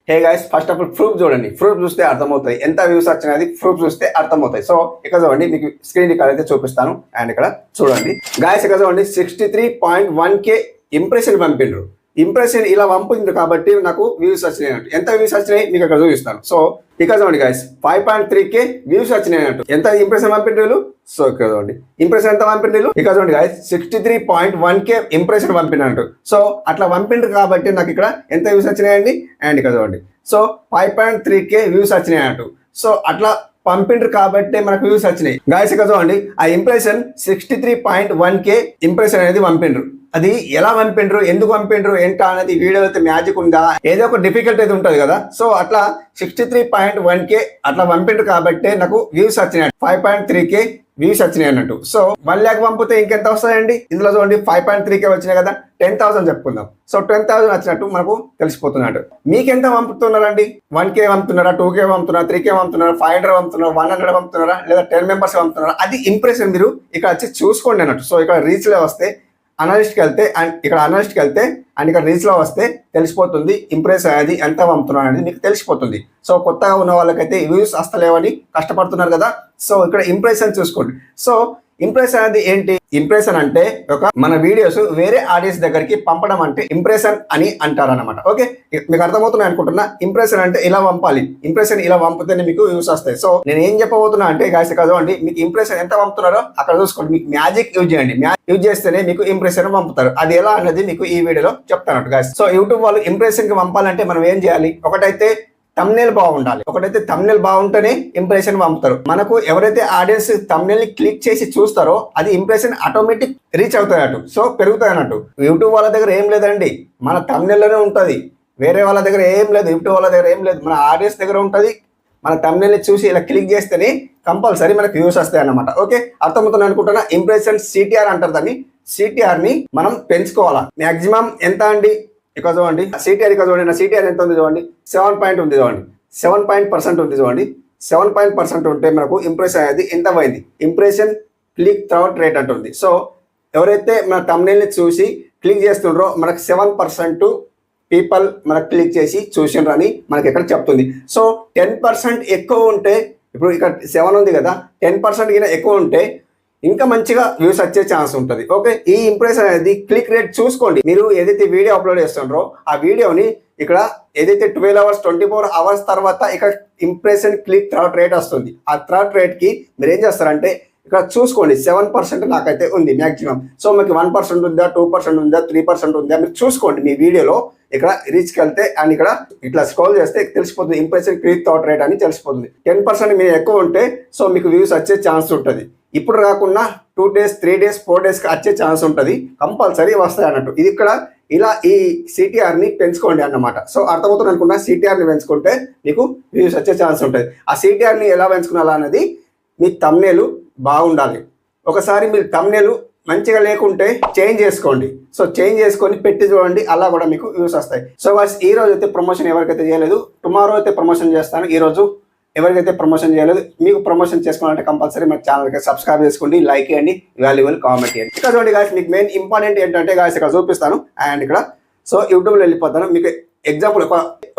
Hey guys, first of all proof చూడండి. Proof చూస్తే అర్థమవుతాయి ఎంత వ్యూస్ వచ్చినది. ప్రూఫ్ చూస్తే అర్థమవుతాయి. సో ఇక్కడ చూడండి, మీకు స్క్రీన్ రికార్డ్ అయితే చూపిస్తాను. అండ్ ఇక్కడ చూడండి గైస్, ఇక్కడ చూడండి 63.1K ఇంప్రెషన్ పంపిండ్రు. ఇంప్రెషన్ ఇలా పంపిండ్రు కాబట్టి నాకు వ్యూస్ వచ్చినాయి. ఎంత వ్యూస్ వచ్చినాయి మీకు ఇక్కడ చూపిస్తాను. సో ఇక్కడ చూడండి గైస్, 5.3K వ్యూస్ వచ్చినాయి. ఎంత ఇంప్రెషన్ పంపిండ్రు. సో ఇక్కడ చూడండి ఇంప్రెషన్ ఎంత పంపిండ్రు. ఇక్కడ చూడండి గైస్, 63.1K ఇంప్రెషన్ పంపినట్టు. సో అట్లా పంపిండ్రు కాబట్టి నాకు ఇక్కడ ఎంత వ్యూస్ వచ్చినాయండి. అండ్ ఇక్కడ చూడండి, సో 5.3K వ్యూస్ వచ్చినాయి. సో అట్లా పంపిండ్రు కాబట్టి మనకు వ్యూస్ వచ్చినాయి. గాయస్ ఇక్కడ చూడండి, ఆ ఇంప్రెషన్ 63.1K ఇంప్రెషన్ అనేది పంపిండ్రు. అది ఎలా పంపిండ్రు, ఎందుకు పంపిండ్రు, ఏంటా అనేది వీడియో అయితే మ్యాజిక్ ఉందా, ఏదో ఒక డిఫికల్ట్ అయితే ఉంటుంది కదా. సో అట్లా 63.1K అట్లా పంపిండ్రు కాబట్టి నాకు వ్యూస్ వచ్చినాయి. 5.3K వ్యూస్ వచ్చినాయి అన్నట్టు. సో 1 lakh పంపితే ఇంకెంత వస్తాయండి. ఇందులో చూడండి 5.3K వచ్చినాయి కదా, 10,000 చెప్పుకుందాం. సో 10,000 వచ్చినట్టు మనకు తెలిసిపోతున్నట్టు. మీకెంత పంపుతున్నారండి? 1K పంపుతున్నారా, 2K పంపుతున్నారా, 3K పంపుతున్నారా, 500 పంపుతున్నారా, 100 పంపుతున్నారా, లేదా 10 members పంపుతున్నారా, అది ఇంప్రెషన్ మీరు ఇక్కడ వచ్చి చూసుకోండి అన్నట్టు. సో ఇక్కడ రీచ్ లో వస్తే అనలిస్ట్కి వెళ్తే అండ్ ఇక్కడ అనలిస్ట్కి వెళ్తే అండ్ ఇక్కడ రీచ్లో వస్తే తెలిసిపోతుంది ఇంప్రెస్ అనేది ఎంత పంపుతున్నాను అనేది మీకు తెలిసిపోతుంది. సో కొత్తగా ఉన్న వాళ్ళకైతే వ్యూస్ వస్తలేవని కష్టపడుతున్నారు కదా. సో ఇక్కడ ఇంప్రెషన్ చూసుకోండి. సో ఇంప్రెషన్ అనేది ఏంటి? ఇంప్రెషన్ అంటే ఒక మన వీడియోస్ వేరే ఆడియన్స్ దగ్గరికి పంపడం అంటే ఇంప్రెషన్ అని అంటారు అనమాట. ఓకే, మీకు అర్థమవుతున్నాయి అనుకుంటున్నా. ఇంప్రెషన్ అంటే ఇలా పంపాలి, ఇంప్రెషన్ ఇలా పంపితేనే మీకు వ్యూస్ వస్తాయి. సో నేను ఏం చెప్పబోతున్నా అంటే గాయస్ చదవండి, మీకు ఇంప్రెషన్ ఎంత పంపుతున్నారో అక్కడ చూసుకోండి. మీకు మ్యాజిక్ యూజ్ చేయండి, యూజ్ చేస్తేనే మీకు ఇంప్రెషన్ పంపుతారు. అది ఎలా అనేది మీకు ఈ వీడియోలో చెప్తాను గాయస్. సో యూట్యూబ్ వాళ్ళు ఇంప్రెషన్ కి పంపాలంటే మనం ఏం చేయాలి? ఒకటైతే thumbnail బాగుండాలి. ఒకటైతే thumbnail బాగుంటేనే ఇంప్రెషన్ పంపుతారు. మనకు ఎవరైతే ఆడియన్స్ thumbnail ని క్లిక్ చేసి చూస్తారో అది ఇంప్రెషన్ ఆటోమేటిక్ రీచ్ అవుతాయన్నట్టు. సో పెరుగుతాయి అన్నట్టు. యూట్యూబ్ వాళ్ళ దగ్గర ఏం లేదండి, మన thumbnail లోనే ఉంటుంది. వేరే వాళ్ళ దగ్గర ఏం లేదు, యూట్యూబ్ వాళ్ళ దగ్గర ఏం లేదు, మన ఆడియన్స్ దగ్గర ఉంటుంది. మన thumbnail ని చూసి ఇలా క్లిక్ చేస్తేనే కంపల్సరీ మనకు వ్యూస్ వస్తాయి అన్నమాట. ఓకే, అర్థమవుతుంది అనుకుంటున్నా. ఇంప్రెషన్ CTR అంటారు దాన్ని. CTR ని మనం పెంచుకోవాలా. మాక్సిమం ఎంత అండి? ఇక్కడ చూడండి CTR, ఇక్కడ చూడండి నా CTR ఎంత ఉంది చూడండి, 7 ఉంది చూడండి, 7% ఉంది చూడండి. 7% ఉంటే మనకు ఇంప్రెషన్ అనేది ఎంత పోయింది? ఇంప్రెషన్ క్లిక్ త్రౌట్ రేట్ అంటుంది. సో ఎవరైతే మన thumbnail ని చూసి క్లిక్ చేస్తుండ్రో మనకు 7% పీపుల్ మనకు క్లిక్ చేసి చూసిండ్రు అని మనకి ఇక్కడ చెప్తుంది. సో 10% ఎక్కువ ఉంటే, ఇప్పుడు ఇక్కడ 7 ఉంది కదా, 10% కింద ఎక్కువ ఉంటే ఇంకా మంచిగా వ్యూస్ వచ్చే ఛాన్స్ ఉంటుంది. ఓకే, ఈ ఇంప్రెషన్ అనేది క్లిక్ రేట్ చూసుకోండి. మీరు ఏదైతే వీడియో అప్లోడ్ చేస్తుండ్రో ఆ వీడియోని ఇక్కడ ఏదైతే 12 hours 24 hours తర్వాత ఇక్కడ ఇంప్రెషన్ క్లిక్ త్రౌట్ రేట్ వస్తుంది. ఆ త్రౌట్ రేట్ కి మీరు ఏం చేస్తారంటే ఇక్కడ చూసుకోండి, 7% నాకైతే ఉంది మ్యాక్సిమం. సో మీకు 1% ఉందా, 2% ఉందా, 3% ఉందా మీరు చూసుకోండి మీ వీడియోలో. ఇక్కడ రీచ్కి వెళ్తే అండ్ ఇక్కడ ఇట్లా స్క్రోల్ చేస్తే తెలిసిపోతుంది ఇంప్రెషన్ క్లిక్ త్రౌట్ రేట్ అని తెలిసిపోతుంది. 10% మీరు ఎక్కువ ఉంటే సో మీకు వ్యూస్ వచ్చే ఛాన్స్ ఉంటుంది. ఇప్పుడు కాకుండా 2 days 3 days 4 daysకి వచ్చే ఛాన్స్ ఉంటుంది. కంపల్సరీ వస్తాయి అన్నట్టు. ఇది ఇక్కడ ఇలా ఈ CTRని పెంచుకోండి అన్నమాట. సో అర్థమవుతుంది అనుకున్నా. CTRని పెంచుకుంటే మీకు వ్యూస్ వచ్చే ఛాన్స్ ఉంటుంది. ఆ CTRని ఎలా పెంచుకోవాలా అనేది మీ thumbnail బాగుండాలి. ఒకసారి మీరు thumbnail మంచిగా లేకుంటే చేంజ్ చేసుకోండి. సో చేంజ్ చేసుకొని పెట్టి చూడండి, అలా కూడా మీకు వ్యూస్ వస్తాయి. సో ఈ రోజు అయితే ప్రమోషన్ ఎవరికైతే చేయలేదు, టుమారో అయితే ప్రమోషన్ చేస్తాను. ఈ రోజు ఎవరికైతే ప్రమోషన్ చేయలేదు, మీకు ప్రమోషన్ చేసుకోవాలంటే కంపల్సరీ మన ఛానల్కి సబ్స్క్రైబ్ చేసుకోండి, లైక్ చేయండి, వాల్యుబుల్ కామెంట్ చేయండి. ఇక్కడ చూడండి గాయస్, మీకు మెయిన్ ఇంపార్టెంట్ ఏంటంటే గాయస్ ఇక్కడ చూపిస్తాను. అండ్ ఇక్కడ సో యూట్యూబ్లో వెళ్ళిపోతాను. మీకు ఎగ్జాంపుల్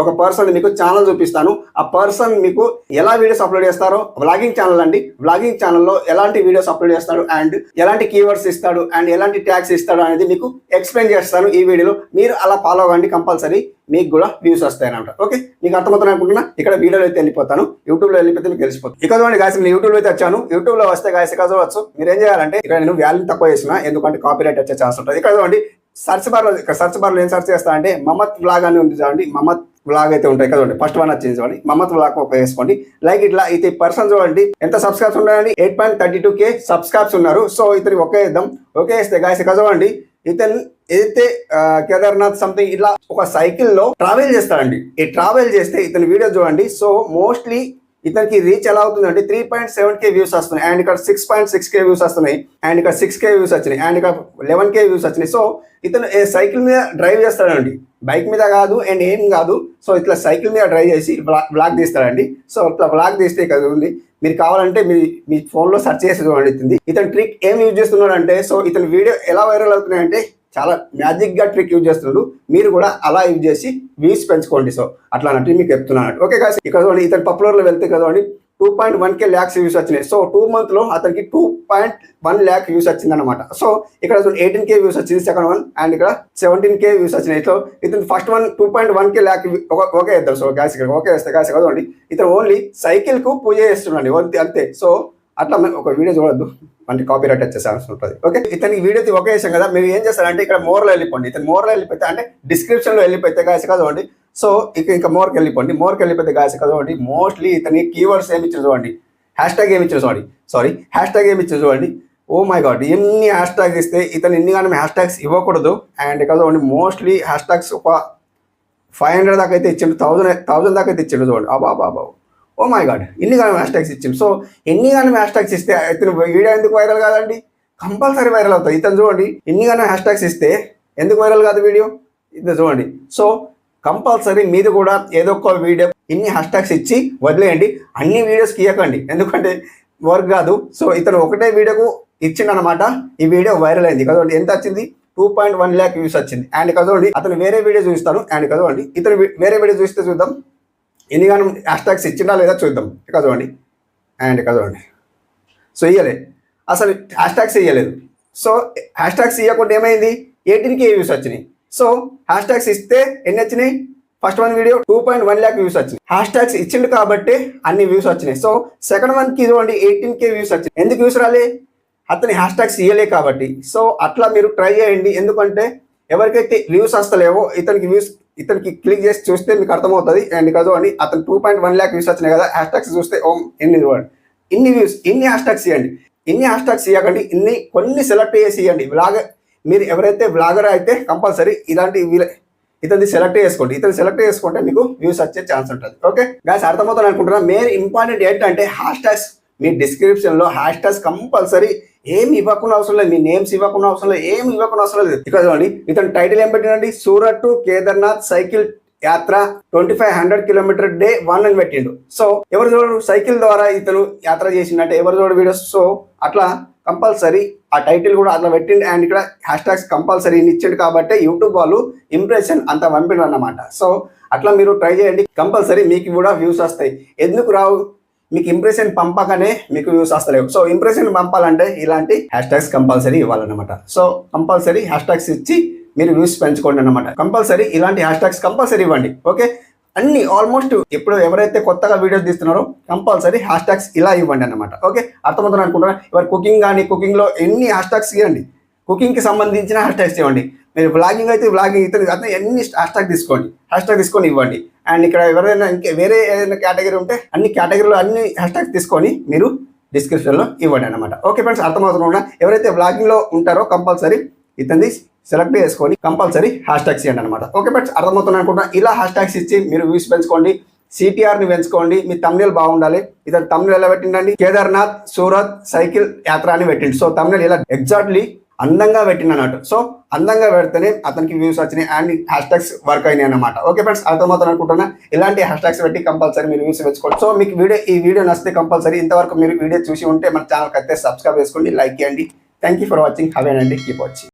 ఒక పర్సన్ మీకు ఛానల్ చూపిస్తాను. ఆ పర్సన్ మీకు ఎలా వీడియోస్ అప్లోడ్ చేస్తారో, వ్లాగింగ్ ఛానల్ అండి, వ్లాగింగ్ ఛానల్లో ఎలాంటి వీడియోస్ అప్లోడ్ చేస్తాడు అండ్ ఎలాంటి కీవర్డ్స్ ఇస్తాడు అండ్ ఎలాంటి ట్యాగ్స్ ఇస్తాడు అనేది మీకు ఎక్స్ప్లెయిన్ చేస్తాను ఈ వీడియోలో. మీరు అలా ఫాలో అవ్వండి, కంపల్సరీ మీకు కూడా వ్యూస్ వస్తాయి అన్నమాట. ఓకే, మీకు అర్థమవుతుంది అనుకుంటున్నా. ఇక్కడ వీడియోలో అయితే వెళ్ళిపోతాను, యూట్యూబ్లో వెళ్ళిపోతే మీకు తెలిసిపోతుంది. ఇక్కడ చూడండి గాయస్, నేను యూట్యూబ్లో అయితే వచ్చాను. యూట్యూబ్లో వస్తే గాయస్ ఇక్కడ చూడవచ్చు. మీరు ఏం చేయాలంటే ఇక్కడ నేను వాల్యూ తక్కువ చేసిన, ఎందుకంటే కాపీరైట్ వచ్చే ఛాన్స్ ఉంటుంది. ఇక్కడ చూడండి సర్చ్ బార్లో ఏం సర్చ్ చేస్తా అంటే మమత్ వ్లాగ్ అని ఉంది చూడండి. మమత్ వ్లాగ్ అయితే ఉంటాయి కదా, ఫస్ట్ వన్ వచ్చింది చూడండి, మమత్ వ్లాగ్ ఒక వేసుకోండి. లైక్ ఇట్లా అయితే పర్సన్ చూడండి ఎంత సబ్స్క్రైబ్స్ ఉన్నాయండి, 8.32K సబ్స్క్రైబ్స్ ఉన్నారు. సో ఇతనికి ఒకే ఇద్దాం. ఓకే వేస్తే గాయస్ ఇక్కడ చూడండి, ఇతను ఏదైతే కేదార్నాథ్ సంథింగ్ ఇట్లా ఒక సైకిల్లో ట్రావెల్ చేస్తాడండి. ఈ ట్రావెల్ చేస్తే ఇతని వీడియో చూడండి. సో మోస్ట్లీ ఇతనికి రీచ్ ఎలా అవుతుంది అంటే 3.7K వ్యూస్ వస్తున్నాయి. అండ్ ఇక్కడ 6.6K వ్యూస్ వస్తున్నాయి. అండ్ ఇక్కడ 6K వ్యూస్ వచ్చినాయి. అండ్ ఇక్కడ 11K వ్యూస్ వచ్చినాయి. సో ఇతను సైకిల్ మీద డ్రైవ్ చేస్తాడండి, బైక్ మీద కాదు అండ్ ఏం కాదు. సో ఇట్లా సైకిల్ మీద డ్రైవ్ చేసి బ్లాగ్ తీస్తాడండి. సో ఇట్లా బ్లాగ్ తీస్తే ఇక్కడ ఉంది. మీరు కావాలంటే మీ ఫోన్లో సెర్చ్ చేసి చూడండి. ఇతని ట్రిక్ ఏం యూజ్ చేస్తున్నాడు అంటే, సో ఇతని వీడియో ఎలా వైరల్ అవుతున్నాయంటే చాలా మ్యాజిక్గా ట్రిక్ యూజ్ చేస్తున్నాడు. మీరు కూడా అలా యూజ్ చేసి వ్యూస్ పెంచుకోండి. సో అట్లా అన్నట్టు మీకు చెప్తున్నాను. ఓకే గాయ్స్, ఇక్కడ చూడండి ఇతను పాపులర్లో వెళ్తే కదండి 2.1K ల్యాక్స్ వ్యూస్ వచ్చినాయి. సో 2 months అతనికి 2.1 lakh వ్యూస్ వచ్చింది అనమాట. సో ఇక్కడ 18K వ్యూస్ వచ్చింది సెకండ్ వన్, అండ్ ఇక్కడ 17K వ్యూస్ వచ్చినాయి. సో ఇతను first one 2.1K lakh okay ఇద్దాం. సో గాయస్ ఇక్కడ ఓకే వేస్తే గాయస్ కదండి ఇతను ఓన్లీ సైకిల్ కు పూజ చేస్తున్నాడు అంతే. సో అట్లా ఒక వీడియో చూడొద్దు, అంటే కాపీ రైట్ వచ్చే ఛాన్స్ ఉంటుంది. ఓకే, ఇతనికి వీడియో ఒకే చేసాం కదా, మీరు ఏం చేస్తారంటే ఇక్కడ మోర్లో వెళ్ళిపోండి. ఇతను మోర్లో వెళ్ళిపోతే అంటే డిస్క్రిప్షన్లో వెళ్ళిపోతే గాయస్ కదండి. సో ఇంకా మోర్కి వెళ్ళిపోండి. మోర్కి వెళ్ళిపోతే గాయస్ కదండి మోస్ట్లీ ఇతని కీవర్డ్స్ ఏమి ఇచ్చారు చూడండి, హ్యాష్ ట్యాగ్ ఏమి ఇచ్చారు హ్యాష్ ట్యాగ్ ఏమి ఇచ్చారు చూడండి. ఓ మై గాడ్, ఎన్ని హ్యాష్ ట్యాగ్స్ ఇస్తే ఇతను ఎన్ని కానీ హ్యాష్ ట్యాగ్స్ ఇవ్వకూడదు. అండ్ కదండి మోస్ట్లీ హ్యాష్ ట్యాగ్స్ ఒక 500 దాకా అయితే ఇచ్చిండు, 1000 దాకా అయితే ఇచ్చిండు చూడండి. బాబా ఓ మై గాడ్, ఎన్ని కానీ హ్యాష్ ట్యాగ్స్ ఇచ్చిండు. సో ఎన్ని కానీ హ్యాష్ ట్యాగ్స్ ఇస్తే ఇతను వీడియో ఎందుకు వైరల్ కాదండి? కంపల్సరీ వైరల్ అవుతుంది. ఇతను చూడండి ఎన్ని కానీ హ్యాష్ ట్యాగ్స్ ఇస్తే ఎందుకు వైరల్ కాదు వీడియో? ఇతను చూడండి. సో కంపల్సరీ మీరు కూడా ఏదో ఒక వీడియో ఇన్ని హ్యాష్ ట్యాగ్స్ ఇచ్చి వదిలేయండి. అన్ని వీడియోస్కి ఇవ్వకండి, ఎందుకంటే వర్క్ కాదు. సో ఇతను ఒకటే వీడియోకు ఇచ్చిండనమాట, ఈ వీడియో వైరల్ అయింది కదండి. ఎంత వచ్చింది? 2.1 lakh వ్యూస్ వచ్చింది. అండ్ కదండి అతను వేరే వీడియో చూస్తాను. అండ్ కదండి ఇతను వేరే వీడియో చూస్తే చూద్దాం ఎన్ని కానీ హ్యాష్ ట్యాగ్స్ ఇచ్చిండా లేదా చూద్దాం కదండి. అండ్ కదండి సో ఇవ్వలే, అసలు హ్యాష్ ట్యాగ్స్ ఇవ్వలేదు. సో హ్యాష్ ట్యాగ్స్ ఇవ్వకుండా ఏమైంది? 18K వ్యూస్ వచ్చినాయి. సో హ్యాష్ ట్యాగ్స్ ఇస్తే ఎన్ని వచ్చినాయి? First one video 2.1 lakh views వచ్చినాయి. హ్యాష్ ట్యాగ్స్ ఇచ్చిండు కాబట్టి అన్ని వ్యూస్ వచ్చినాయి. సో సెకండ్ వన్కి చూడండి 18K వ్యూస్ వచ్చినాయి. ఎందుకు వ్యూస్ రాలే? అతని హ్యాష్ ట్యాగ్స్ ఇవ్వలే కాబట్టి. సో అట్లా మీరు ట్రై చేయండి, ఎందుకంటే ఎవరికైతే వ్యూస్ వస్తలేవో ఇతనికి క్లిక్ చేసి చూస్తే మీకు అర్థమవుతుంది. అండ్ కదండి అతను 2.1 lakh వ్యూస్ వచ్చినాయి కదా, హ్యాష్ ట్యాగ్స్ చూస్తే ఎన్ని చూడండి, ఇన్ని వ్యూస్, ఇన్ని హ్యాష్ ట్యాగ్స్ ఇవ్వండి. ఇన్ని హ్యాష్ ట్యాగ్స్ ఇవ్వకండి, కొన్ని సెలెక్ట్ చేసి ఇవ్వండి. మీరు ఎవరైతే బ్లాగర్ అయితే కంపల్సరీ ఇలాంటి ఇతన్ని సెలెక్ట్ చేసుకోండి. ఇతను సెలెక్ట్ చేసుకుంటే మీకు వ్యూస్ వచ్చే ఛాన్స్ ఉంటుంది. ఓకే గాయ్స్, అర్థమవుతుంది అనుకుంటున్నా. మెయిన్ ఇంపార్టెంట్ ఏంటంటే హ్యాష్ ట్యాగ్స్. మీ డిస్క్రిప్షన్లో హ్యాష్ ట్యాగ్స్ కంపల్సరీ ఏమి ఇవ్వకుండా అవసరం లేదు, మీ నేమ్స్ ఇవ్వకుండా అవసరం లేదు, ఏమి ఇవ్వకుండా అవసరం లేదు. ఇక్కడ చూడండి ఇతను టైటిల్ ఏం పెట్టిండండి, సూరత్ టు కేదార్నాథ్ సైకిల్ యాత్ర 2500 kilometer day 1 అని పెట్టిండు. సో ఎవరు చూడరు, సైకిల్ ద్వారా ఇతను యాత్ర చేసిందంటే ఎవరు చూడరు వీడియోస్. సో అట్లా కంపల్సరీ ఆ టైటిల్ కూడా అట్లా పెట్టిండు. అండ్ ఇక్కడ హ్యాష్ ట్యాగ్స్ కంపల్సరీ ఇచ్చిండు కాబట్టి యూట్యూబ్ వాళ్ళు ఇంప్రెషన్ అంత పంపిండు అన్నమాట. సో అట్లా మీరు ట్రై చేయండి, కంపల్సరీ మీకు కూడా వ్యూస్ వస్తాయి. ఎందుకు రావు? మీకు ఇంప్రెషన్ పంపగానే మీకు వ్యూస్ వస్తలేవు. సో ఇంప్రెషన్ పంపాలంటే ఇలాంటి హ్యాష్ ట్యాగ్స్ కంపల్సరీ ఇవ్వాలన్నమాట. సో కంపల్సరీ హ్యాష్ ట్యాగ్స్ ఇచ్చి మీరు వ్యూస్ పెంచుకోండి అన్నమాట. కంపల్సరీ ఇలాంటి హ్యాష్ ట్యాగ్స్ కంపల్సరీ ఇవ్వండి. ఓకే, అన్ని ఆల్మోస్ట్ ఇప్పుడు ఎవరైతే కొత్తగా వీడియోస్ తీస్తున్నారో కంపల్సరీ హ్యాష్ ట్యాగ్స్ ఇలా ఇవ్వండి అన్నమాట. ఓకే, అర్థమవుతుంది అనుకుంటున్నా. ఎవరు కుకింగ్ కానీ కుకింగ్లో ఎన్ని హ్యాష్ ట్యాగ్స్ ఇవ్వండి, కుకింగ్కి సంబంధించిన హ్యాష్ ట్యాగ్స్ ఇవ్వండి. మీరు వ్లాగింగ్ అయితే వ్లాగింగ్ అతను ఎన్ని హ్యాష్ ట్యాగ్ తీసుకొని ఇవ్వండి. అండ్ ఇక్కడ ఎవరైనా ఇంకా వేరే ఏదైనా కేటగిరీ ఉంటే అన్ని కేటగిరీలో అన్ని హ్యాష్ ట్యాగ్స్ తీసుకొని మీరు డిస్క్రిప్షన్లో ఇవ్వండి అనమాట. ఓకే ఫ్రెండ్స్, అర్థమవుతున్నా. ఎవరైతే వ్లాగింగ్లో ఉంటారో కంపల్సరీ ఇతన్ని సెలెక్ట్ చేసుకొని కంపల్సరీ హ్యాష్ ట్యాగ్స్ ఇవ్వండి అనమాట. ఓకే ఫ్రెండ్స్, అర్థమవుతున్నా అనుకుంటున్నా. ఇలా హ్యాష్ ట్యాగ్స్ ఇచ్చి మీరు వ్యూస్ పెంచుకోండి, సిటిఆర్ని పెంచుకోండి. మీ తమ్నేల్ బాగుండాలి. ఇతను తమ్నేల్ ఎలా పెట్టిండండి, కేదార్నాథ్ సూరత్ సైకిల్ యాత్ర అని పెట్టిండు. సో తమ్నేల్ ఇలా ఎగ్జాక్ట్లీ అందంగా పెట్టిండు అన్నట్టు. సో అందంగా పెడితేనే అతనికి వ్యూస్ వచ్చినాయి అండ్ హ్యాష్ ట్యాగ్స్ వర్క్ అయినాయి అనమాట. ఓకే ఫ్రెండ్స్, అర్థమవుతుంది అనుకుంటున్నా. ఇలాంటి హ్యాష్ ట్యాగ్స్ పెట్టి కంపల్సరీ మీరు వ్యూస్ పెంచుకోండి. సో మీకు ఈ వీడియో నచ్చితే కంపల్సరీ ఇంతవరకు మీరు వీడియో చూసి ఉంటే మన ఛానల్కి అయితే సబ్స్క్రైబ్ చేసుకోండి, లైక్ చేయండి. Thank you for watching. Have a nice day. Keep watching.